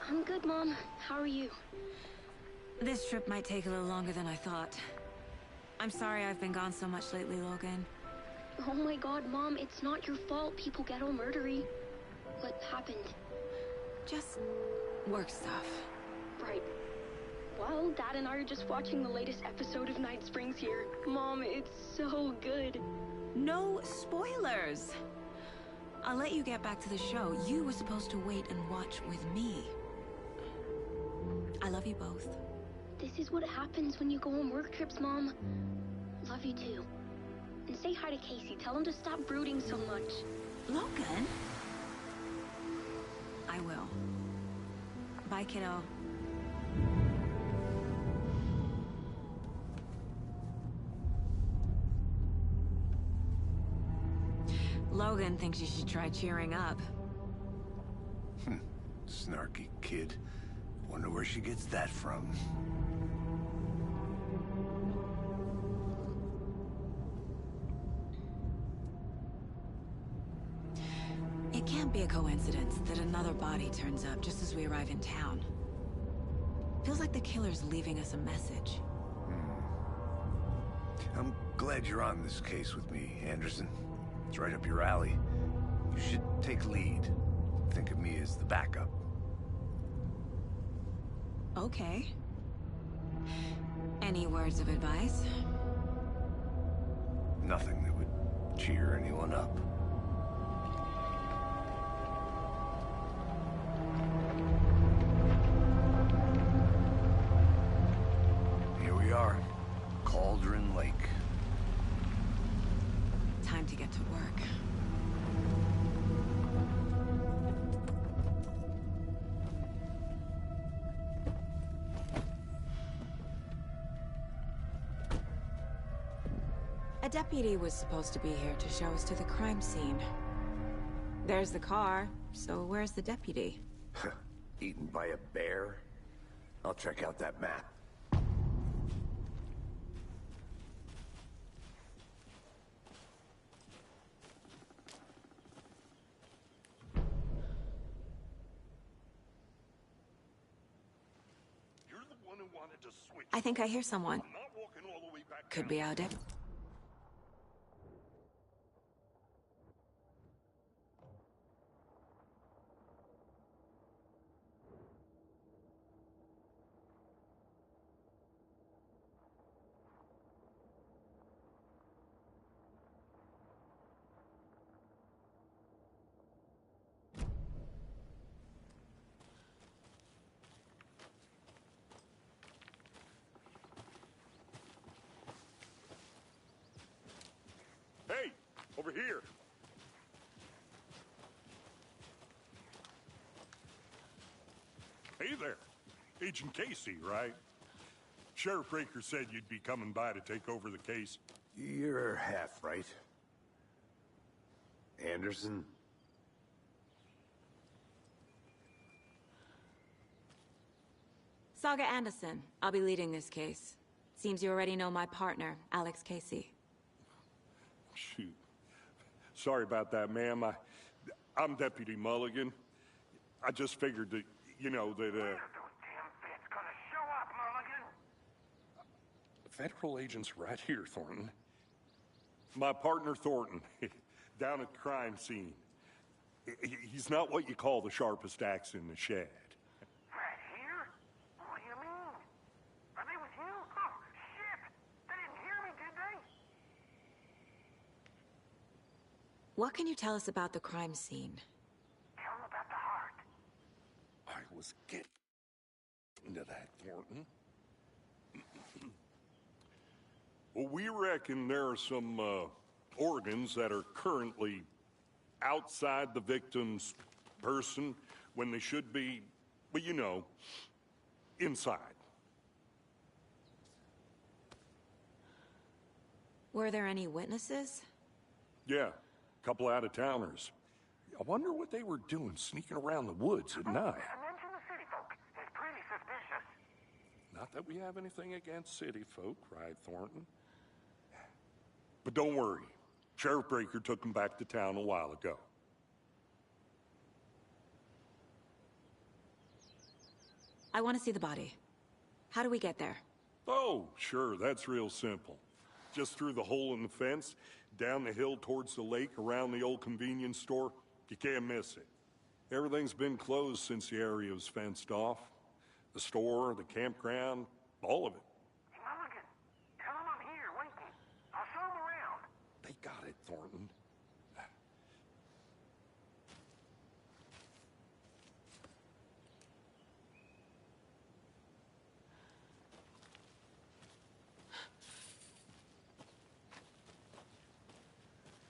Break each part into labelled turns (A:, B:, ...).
A: I'm good, Mom. How are you?
B: This trip might take a little longer than I thought. I'm sorry I've been gone so much lately, Logan.
A: Oh my god, Mom, it's not your fault people get all murdery. What happened?
B: Just work stuff.
A: Right. Well, Dad and I are just watching the latest episode of Night Springs here. Mom, it's so good.
B: No spoilers! I'll let you get back to the show. You were supposed to wait and watch with me. I love you both.
A: This is what happens when you go on work trips, Mom. Love you too. And say hi to Casey. Tell him to stop brooding so much.
B: Logan? I will. Bye, kiddo. Logan thinks you should try cheering up.
C: Snarky kid. Wonder where she gets that from.
B: It can't be a coincidence that another body turns up just as we arrive in town. Feels like the killer's leaving us a message.
C: I'm glad you're on this case with me, Anderson. It's right up your alley. You should take lead. Think of me as the backup.
B: Okay. Any words of advice?
C: Nothing that would cheer anyone up. Here we are. Cauldron Lake.
B: Time to get to work. A deputy was supposed to be here to show us to the crime scene. There's the car, so where's the deputy?
C: Eaten by a bear? I'll check out that map.
D: You're the one who wanted to switch.
B: I think I hear someone.
D: I'm not walking all the way back
B: Could
D: down.
B: be our deputy.
D: Hey, over here. Hey there. Agent Casey, right? Sheriff Breaker said you'd be coming by to take over the case.
C: You're half right. Anderson?
B: Saga Anderson. I'll be leading this case. Seems you already know my partner, Alex Casey.
D: Shoot. Sorry about that, ma'am. I'm Deputy Mulligan. I just figured that, you know, that,
E: When are those damn feds gonna show up, Mulligan?
D: Federal agent's right here, Thornton. My partner, Thornton, down at the crime scene. He's not what you call the sharpest axe in the shed.
E: Right here? What do you mean? Are they with you? Oh, shit! They didn't hear me, did they?
B: What can you tell us about the crime scene?
E: Tell them about the heart.
D: I was getting into that, Thornton. Well, we reckon there are some organs that are currently outside the victim's person when they should be, well, you know, inside.
B: Were there any witnesses?
D: Yeah, a couple out-of-towners. I wonder what they were doing sneaking around the woods at night.
E: Mention the city folk. It's pretty suspicious.
D: Not that we have anything against city folk, right, Thornton? But don't worry. Sheriff Breaker took them back to town a while ago.
B: I want to see the body. How do we get there?
D: Oh, sure, that's real simple. Just through the hole in the fence, down the hill towards the lake, around the old convenience store. You can't miss it. Everything's been closed since the area was fenced off. The store, the campground, all of it.
E: Hey, Mulligan, tell him I'm here waiting. I'll show him around.
D: They got it, Thornton.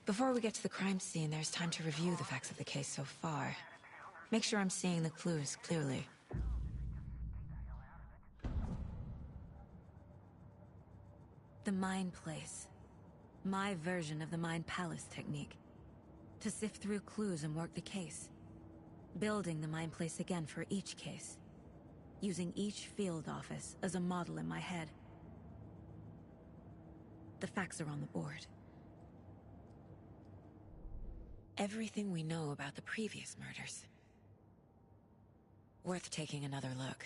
B: Before we get to the crime scene, there's time to review the facts of the case so far. Make sure I'm seeing the clues clearly. The Mind Place. My version of the Mind Palace technique. To sift through clues and work the case. Building the Mind Place again for each case. Using each field office as a model in my head. The facts are on the board. Everything we know about the previous murders. Worth taking another look.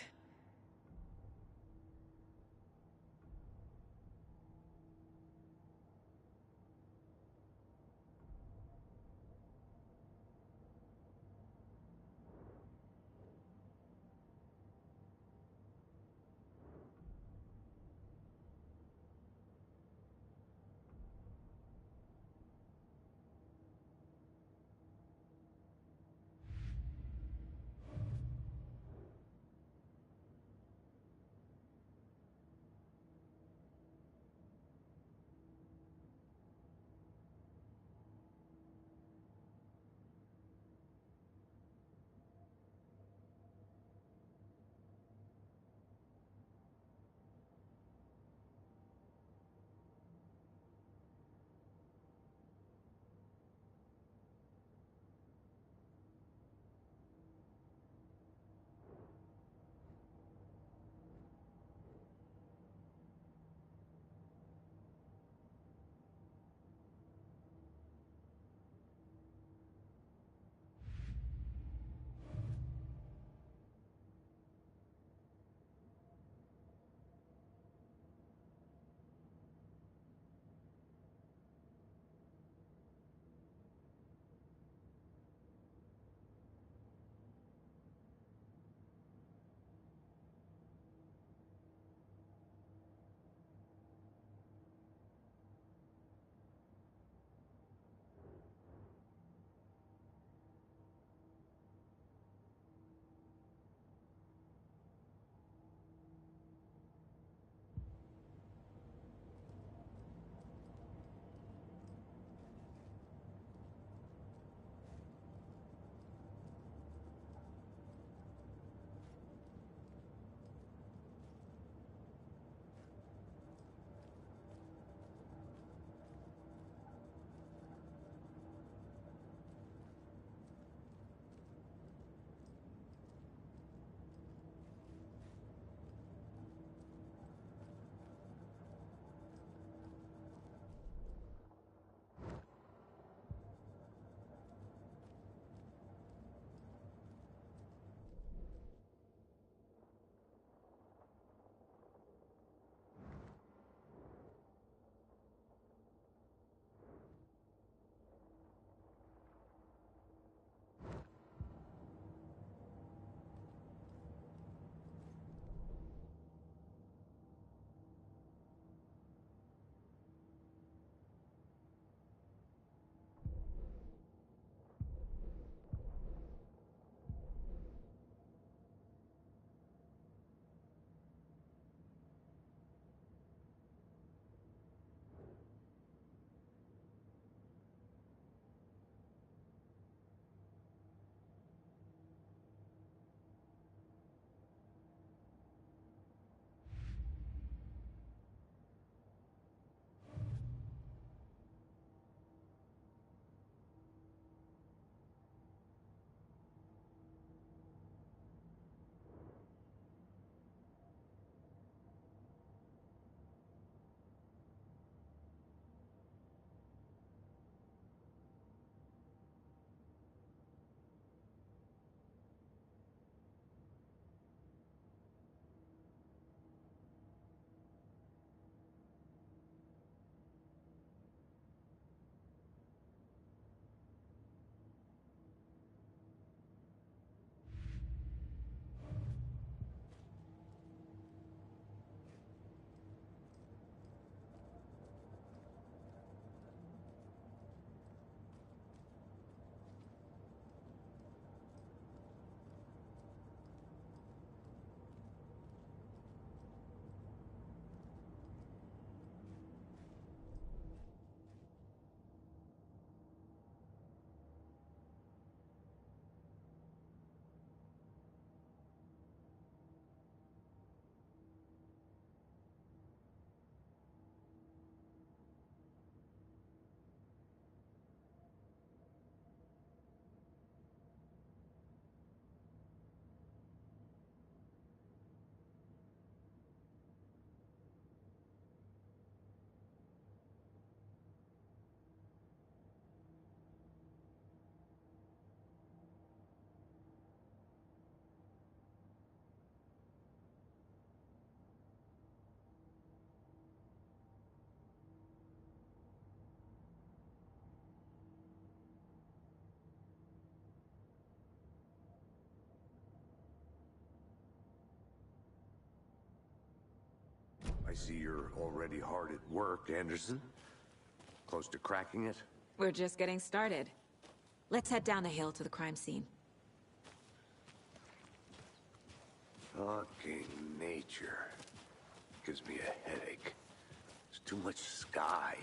C: I see you're already hard at work, Anderson. Close to cracking it?
B: We're just getting started. Let's head down the hill to the crime scene.
C: Fucking nature. Gives me a headache. There's too much sky.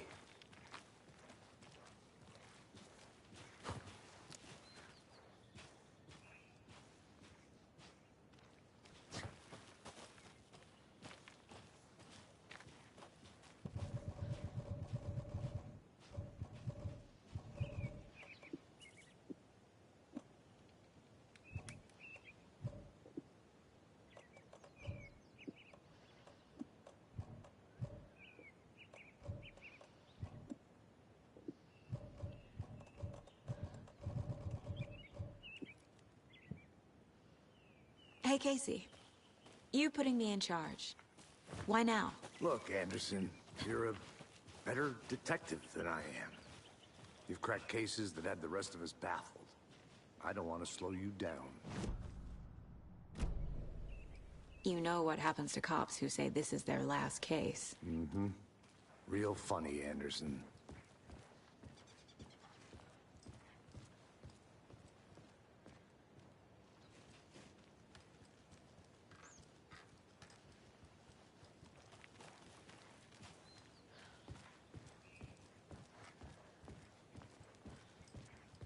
B: Hey, Casey. You putting me in charge. Why now?
C: Look, Anderson, you're a better detective than I am. You've cracked cases that had the rest of us baffled. I don't want to slow you down.
B: You know what happens to cops who say this is their last case.
C: Mm-hmm. Real funny, Anderson.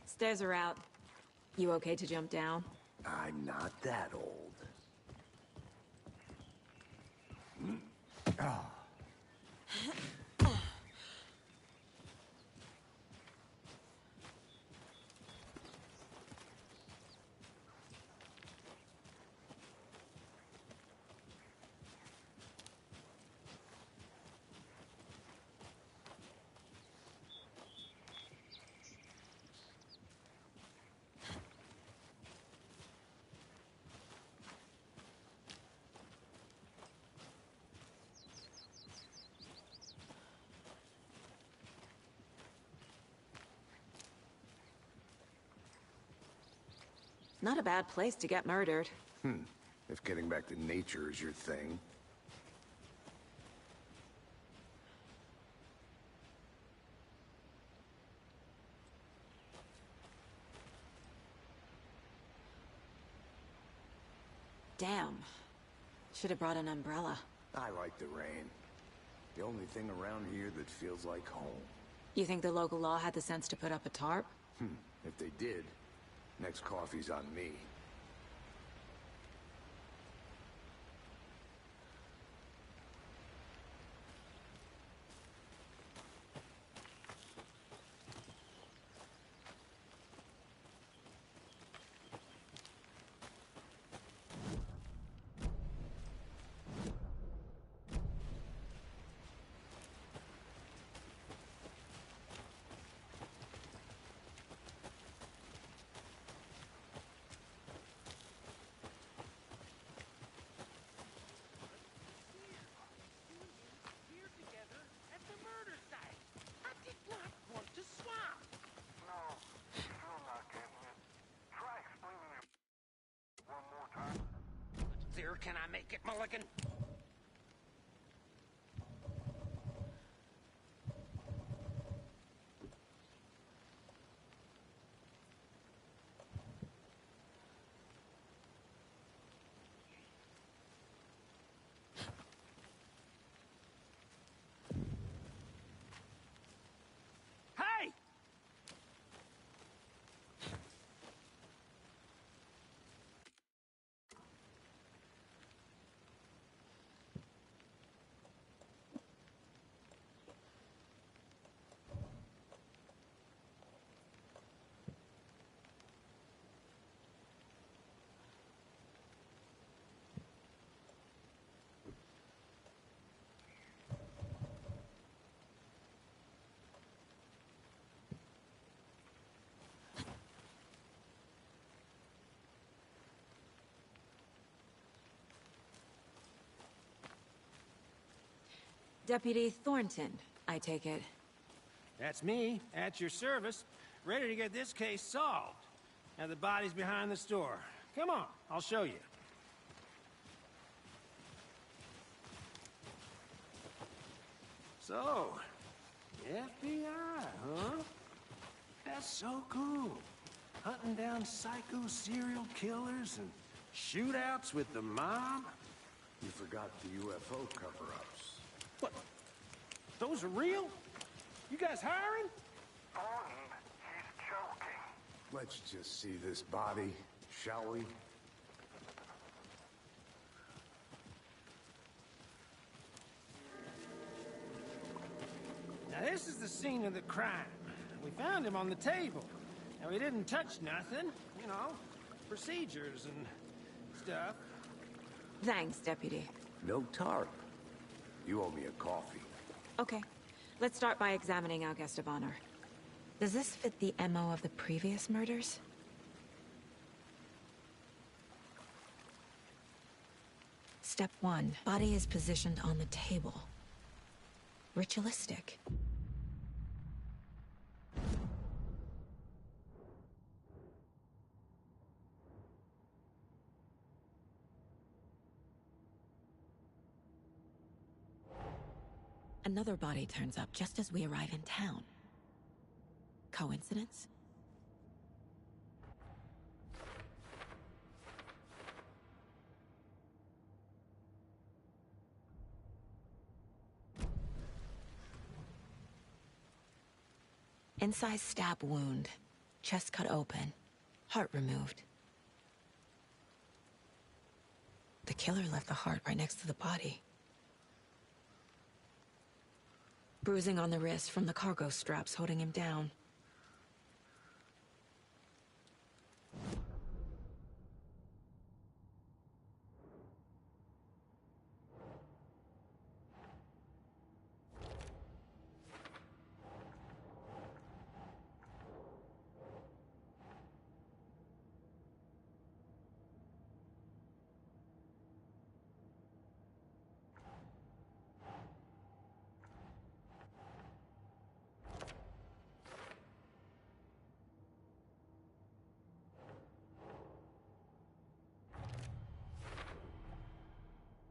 B: Stairs are out. You okay to jump down?
C: I'm not that old.
B: Not a bad place to get murdered.
C: If getting back to nature is your thing.
B: Damn. Should have brought an umbrella.
C: I like the rain. The only thing around here that feels like home.
B: You think the local law had the sense to put up a tarp?
C: If they did, next coffee's on me.
E: Can I make it, Mulligan? Hey!
B: Deputy Thornton, I take it.
F: That's me, at your service, ready to get this case solved. Now the body's behind the store. Come on, I'll show you. So, FBI, huh? That's so cool. Hunting down psycho serial killers and shootouts with the mob.
C: You forgot the UFO cover-ups.
F: What? Those are real? You guys hiring?
E: Thornton, he's joking.
C: Let's just see this body, shall we?
F: Now this is the scene of the crime. We found him on the table. Now we didn't touch nothing, you know, procedures and stuff.
B: Thanks, Deputy.
C: No tarp. You owe me a coffee.
B: Okay. Let's start by examining our guest of honor. Does this fit the MO of the previous murders? Step 1. Body is positioned on the table. Ritualistic. Another body turns up just as we arrive in town. Coincidence? Incised stab wound. Chest cut open. Heart removed. The killer left the heart right next to the body. Bruising on the wrist from the cargo straps holding him down.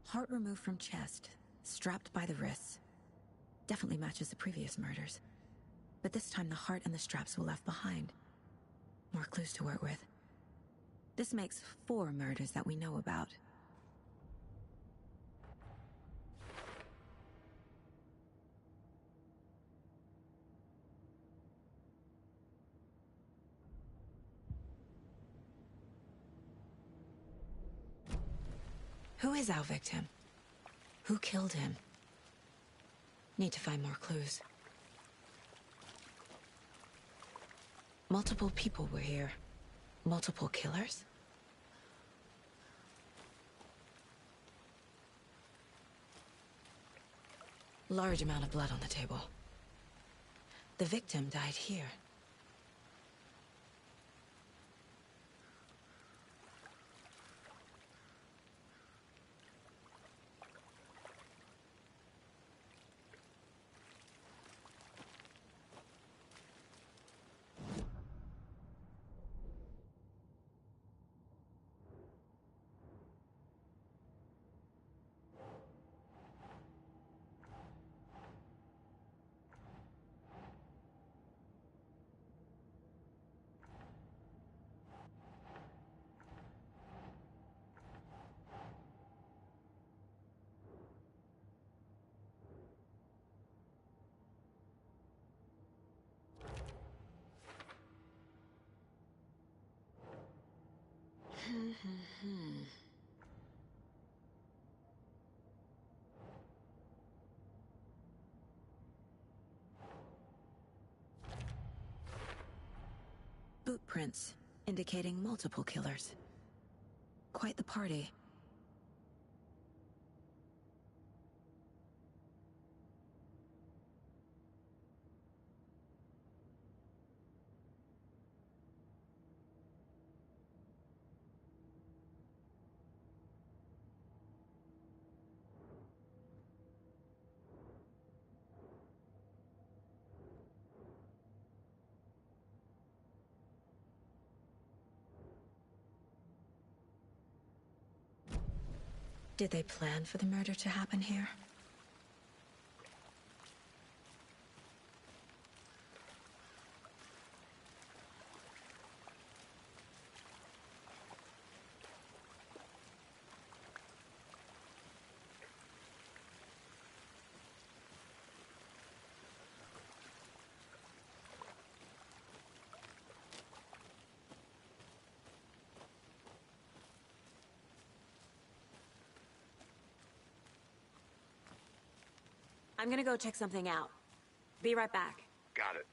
B: Heart removed from chest, strapped by the wrists. Definitely matches the previous murders. But this time the heart and the straps were left behind. More clues to work with. This makes 4 murders that we know about. Who is our victim? Who killed him? Need to find more clues. Multiple people were here. Multiple killers? Large amount of blood on the table. The victim died here. Boot prints, indicating multiple killers. Quite the party. Did they plan for the murder to happen here? I'm gonna go check something out. Be right back.
C: Got it.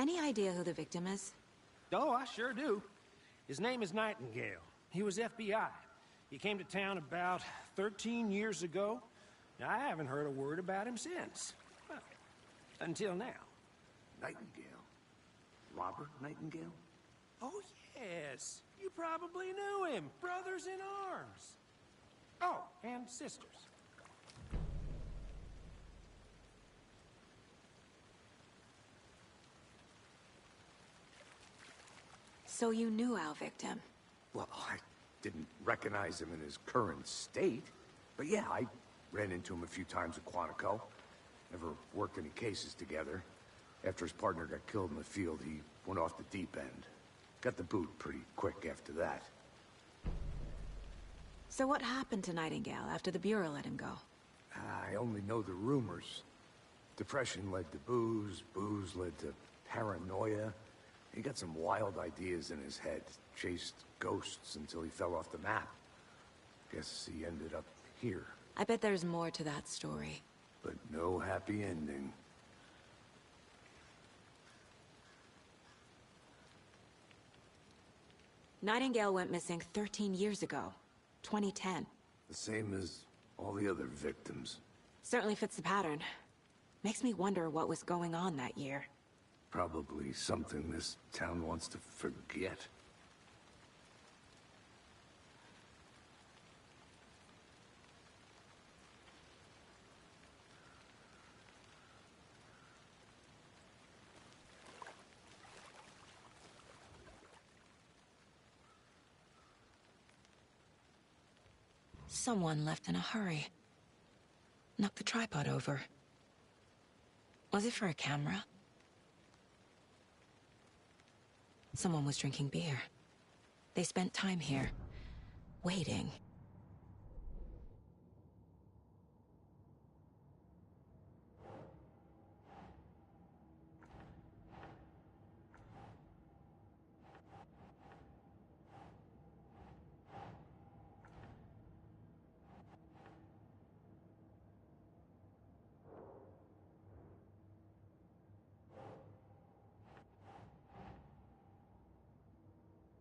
B: Any idea who the victim is?
F: Oh, I sure do. His name is Nightingale. He was FBI. He came to town about 13 years ago. Now, I haven't heard a word about him since. Well, until now.
C: Nightingale? Robert Nightingale?
F: Oh, yes. You probably knew him. Brothers in arms. Oh, and sisters.
B: So you knew our victim?
C: Well, I didn't recognize him in his current state. But yeah, I ran into him a few times at Quantico. Never worked any cases together. After his partner got killed in the field, he went off the deep end. Got the boot pretty quick after that.
B: So what happened to Nightingale after the Bureau let him go?
C: I only know the rumors. Depression led to booze, booze led to paranoia. He got some wild ideas in his head, chased ghosts until he fell off the map. Guess he ended up here.
B: I bet there's more to that story.
C: But no happy ending.
B: Nightingale went missing 13 years ago. 2010.
C: The same as all the other victims.
B: Certainly fits the pattern. Makes me wonder what was going on that year.
C: Probably something this town wants to forget.
B: Someone left in a hurry. Knocked the tripod over. Was it for a camera? Someone was drinking beer. They spent time here, waiting.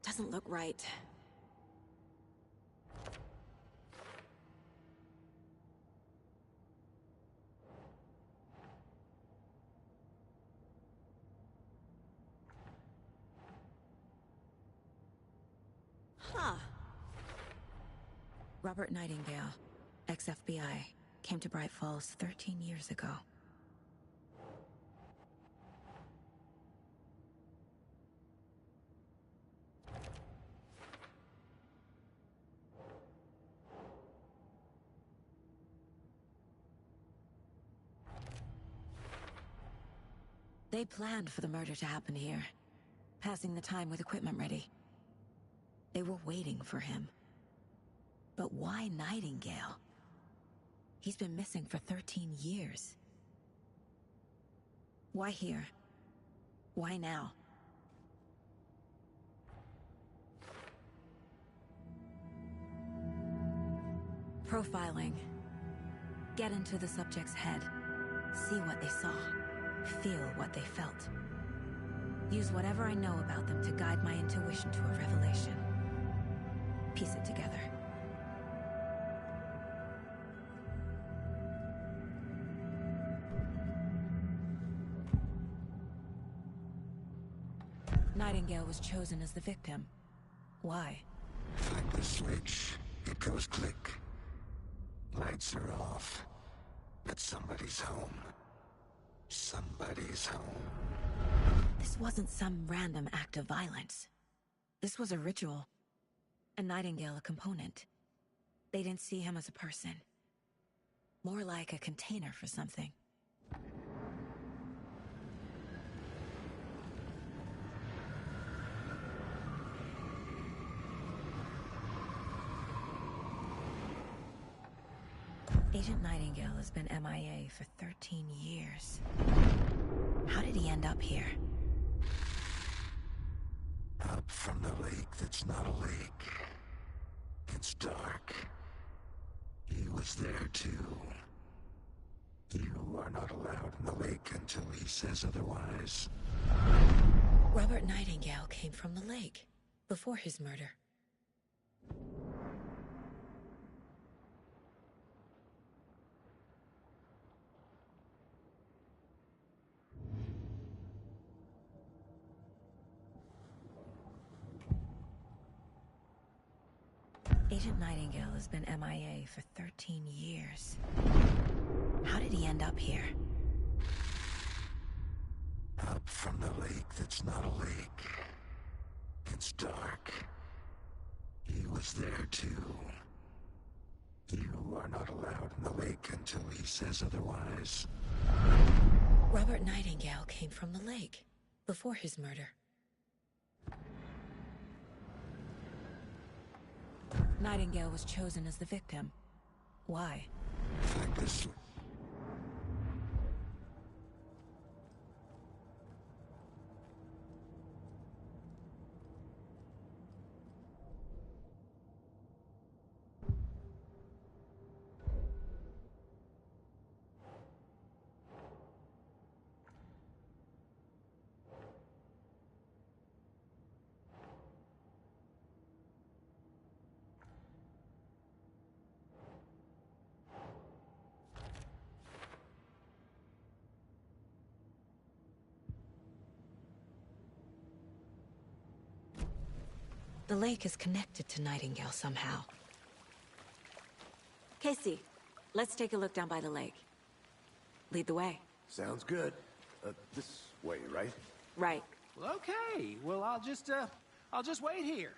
B: Doesn't look right. Huh. Robert Nightingale, ex-FBI, came to Bright Falls 13 years ago. They planned for the murder to happen here, passing the time with equipment ready. They were waiting for him. But why Nightingale? He's been missing for 13 years. Why here? Why now? Profiling. Get into the subject's head. See what they saw. Feel what they felt. Use whatever I know about them to guide my intuition to a revelation. Piece it together. Nightingale was chosen as the victim. Why?
G: Like the switch, it goes click. Lights are off. But somebody's home. Somebody's home.
B: This wasn't some random act of violence. This was a ritual. A Nightingale a component. They didn't see him as a person. More like a container for something. Agent Nightingale has been MIA for 13 years. How did he end up here?
G: Up from the lake that's not a lake. It's dark. He was there too. You are not allowed in the lake until he says otherwise.
B: Robert Nightingale came from the lake, before his murder. Agent Nightingale has been MIA for 13 years. How did he end up here?
G: Up from the lake that's not a lake. It's dark. He was there too. You are not allowed in the lake until he says otherwise.
B: Robert Nightingale came from the lake, before his murder. Nightingale was chosen as the victim. Why?
G: Like this.
B: The lake is connected to Nightingale somehow. Casey, let's take a look down by the lake. Lead the way.
C: Sounds good. This way, right?
B: Right.
F: Well, okay. Well, I'll just wait here.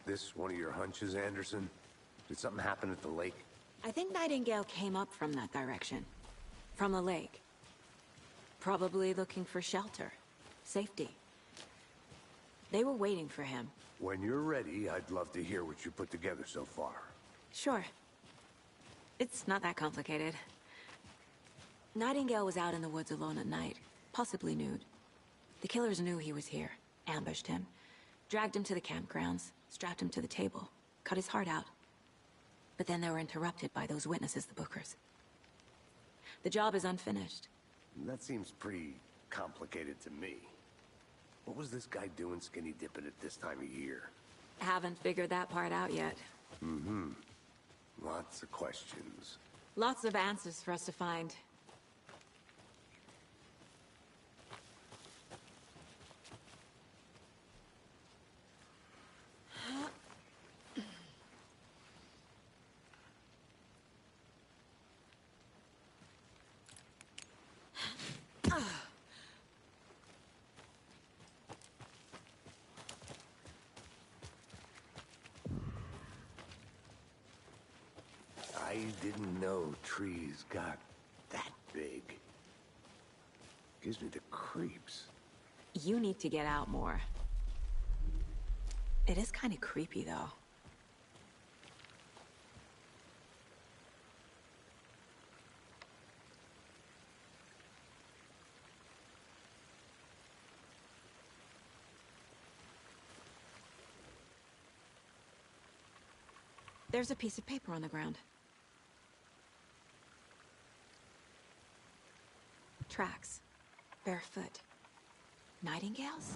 C: This one of your hunches, Anderson? Did something happen at the lake?
B: I think Nightingale came up from that direction. From the lake. Probably looking for shelter. Safety. They were waiting for him.
C: When you're ready, I'd love to hear what you put together so far.
B: Sure. It's not that complicated. Nightingale was out in the woods alone at night, possibly nude. The killers knew he was here, ambushed him, dragged him to the campgrounds, strapped him to the table, cut his heart out. But then they were interrupted by those witnesses, the Bookers. The job is unfinished.
C: That seems pretty complicated to me. What was this guy doing skinny dipping at this time of year?
B: Haven't figured that part out yet.
C: Mm-hmm. Lots of questions.
B: Lots of answers for us to find.
C: didn't know trees got that big. Gives me the creeps.
B: You need to get out more. It is kind of creepy, though. There's a piece of paper on the ground. Tracks. Barefoot. Nightingales?